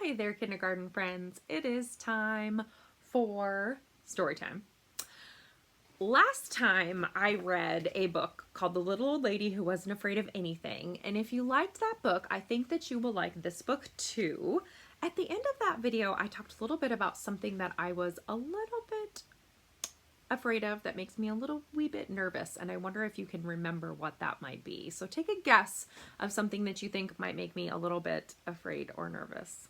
Hey there, kindergarten friends. It is time for story time. Last time I read a book called The Little Old Lady Who Wasn't Afraid of Anything, and if you liked that book, I think that you will like this book too. At the end of that video, I talked a little bit about something that I was a little bit afraid of that makes me a little wee bit nervous, and I wonder if you can remember what that might be. So take a guess of something that you think might make me a little bit afraid or nervous.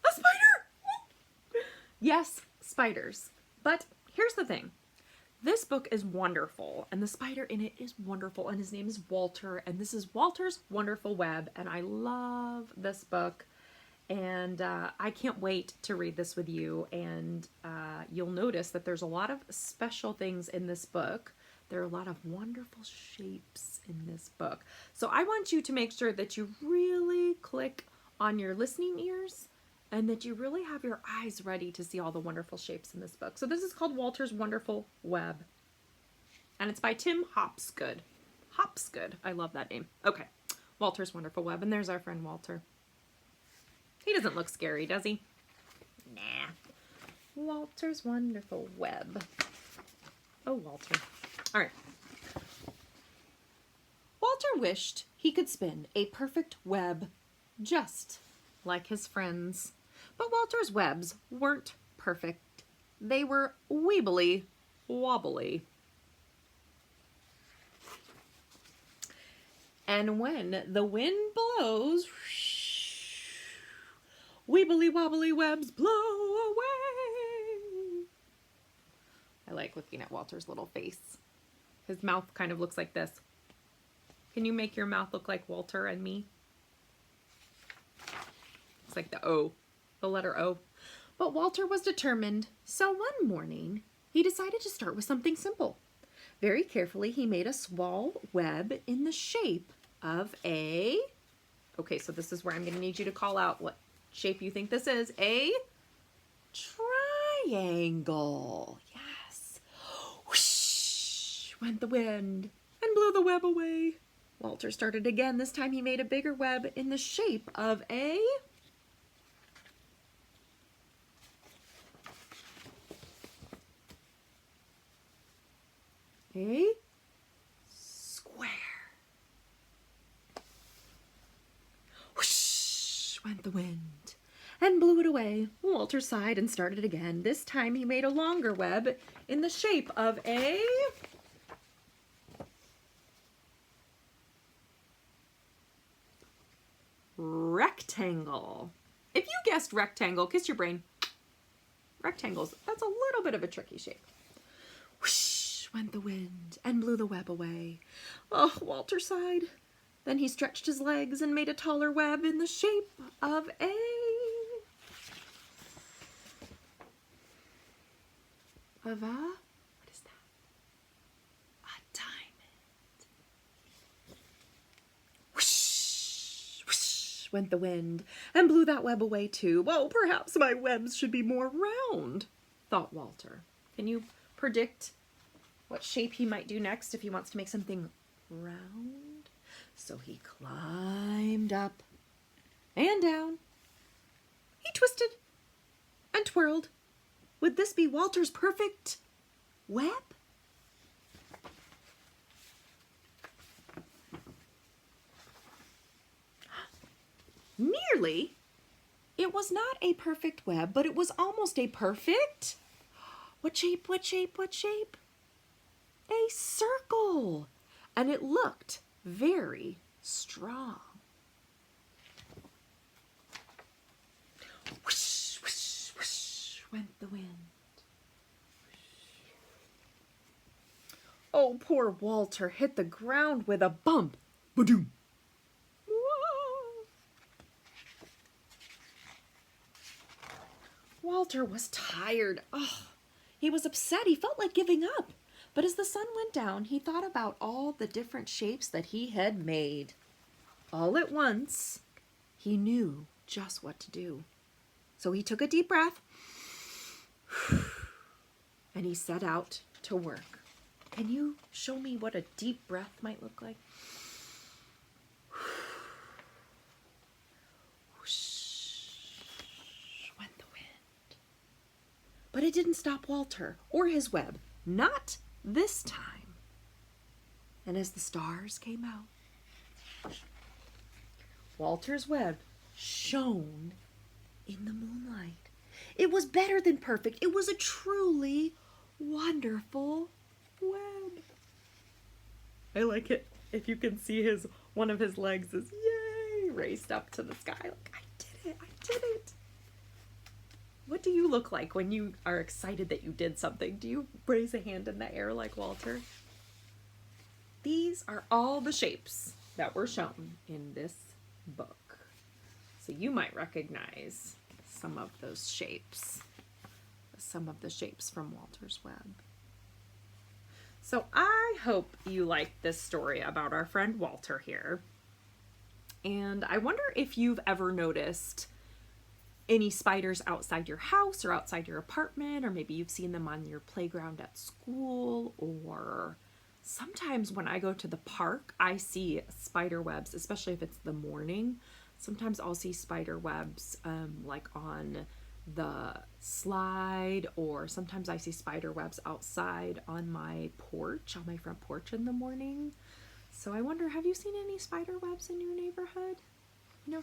A spider! Yes, spiders. But here's the thing. This book is wonderful, and the spider in it is wonderful, and his name is Walter, and this is Walter's Wonderful Web, and I love this book, and I can't wait to read this with you, and you'll notice that there's a lot of special things in this book. There are a lot of wonderful shapes in this book. So I want you to make sure that you really click on your listening ears and that you really have your eyes ready to see all the wonderful shapes in this book. So this is called Walter's Wonderful Web, and it's by Tim Hopsgood. Hopsgood, I love that name. Okay, Walter's Wonderful Web, and there's our friend Walter. He doesn't look scary, does he? Nah. Walter's Wonderful Web. Oh, Walter. All right. Walter wished he could spin a perfect web just like his friends. But Walter's webs weren't perfect. They were weebly wobbly. And when the wind blows, weebly wobbly webs blow away. I like looking at Walter's little face. His mouth kind of looks like this. Can you make your mouth look like Walter and me? It's like the O, the letter O. But Walter was determined, so one morning he decided to start with something simple. Very carefully he made a small web in the shape of a... Okay, so this is where I'm going to need you to call out what shape you think this is. A triangle. Yes. Whoosh went the wind and blew the web away. Walter started again. This time he made a bigger web in the shape of a... square. Whoosh went the wind and blew it away. Walter sighed and started again. This time he made a longer web in the shape of a... rectangle. If you guessed rectangle, kiss your brain. Rectangles, that's a little bit of a tricky shape. Whoosh went the wind and blew the web away. Oh, Walter sighed. Then he stretched his legs and made a taller web in the shape of a... what is that? A diamond. Whoosh, whoosh went the wind and blew that web away too. Well, perhaps my webs should be more round, thought Walter. Can you predict what shape he might do next if he wants to make something round? So he climbed up and down. He twisted and twirled. Would this be Walter's perfect web? Nearly. It was not a perfect web, but it was almost a perfect... What shape, what shape, what shape? A circle. And it looked very strong. Whoosh, whoosh, whoosh went the wind. Oh, poor Walter hit the ground with a bump. Ba-doom. Whoa. Walter was tired. Oh, he was upset. He felt like giving up. But as the sun went down, he thought about all the different shapes that he had made. All at once, he knew just what to do. So he took a deep breath, and he set out to work. Can you show me what a deep breath might look like? But it didn't stop Walter or his web. Not this time. And as the stars came out, Walter's web shone in the moonlight. It was better than perfect. It was a truly wonderful web. I like it. If you can see one of his legs is yay raised up to the sky. Like, I did it. I did it. What do you look like when you are excited that you did something? Do you raise a hand in the air like Walter? These are all the shapes that were shown in this book. So you might recognize some of those shapes, some of the shapes from Walter's web. So I hope you liked this story about our friend Walter here. And I wonder if you've ever noticed any spiders outside your house or outside your apartment, or maybe you've seen them on your playground at school, or sometimes when I go to the park, I see spider webs, especially if it's the morning. Sometimes I'll see spider webs like on the slide, or sometimes I see spider webs outside on my porch, on my front porch in the morning. So I wonder, have you seen any spider webs in your neighborhood? You know,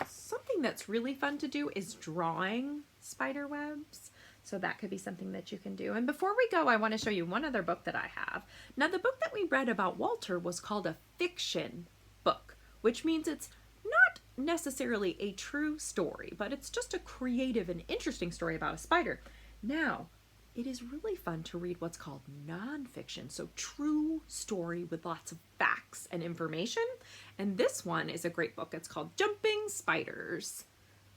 something that's really fun to do is drawing spider webs. So that could be something that you can do. And before we go, I want to show you one other book that I have. Now, the book that we read about Walter was called a fiction book, which means it's not necessarily a true story, but it's just a creative and interesting story about a spider. Now, it is really fun to read what's called nonfiction, so true story with lots of facts and information. And this one is a great book. It's called Jumping Spiders.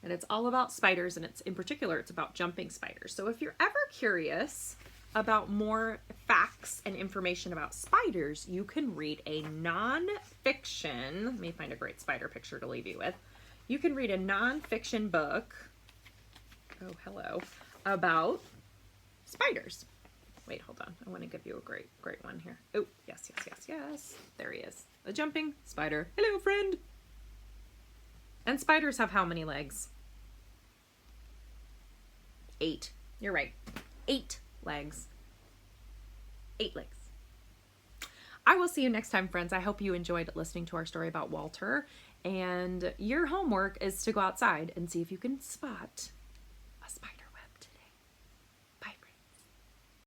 And it's all about spiders, and in particular, it's about jumping spiders. So if you're ever curious about more facts and information about spiders, you can read a nonfiction. Let me find a great spider picture to leave you with. You can read a nonfiction book. Oh, hello. About spiders. Wait, hold on. I want to give you a great one here. Oh, yes. There he is. A jumping spider. Hello, friend. And spiders have how many legs? 8. You're right. 8 legs. 8 legs. I will see you next time, friends. I hope you enjoyed listening to our story about Walter. And your homework is to go outside and see if you can spot a spider.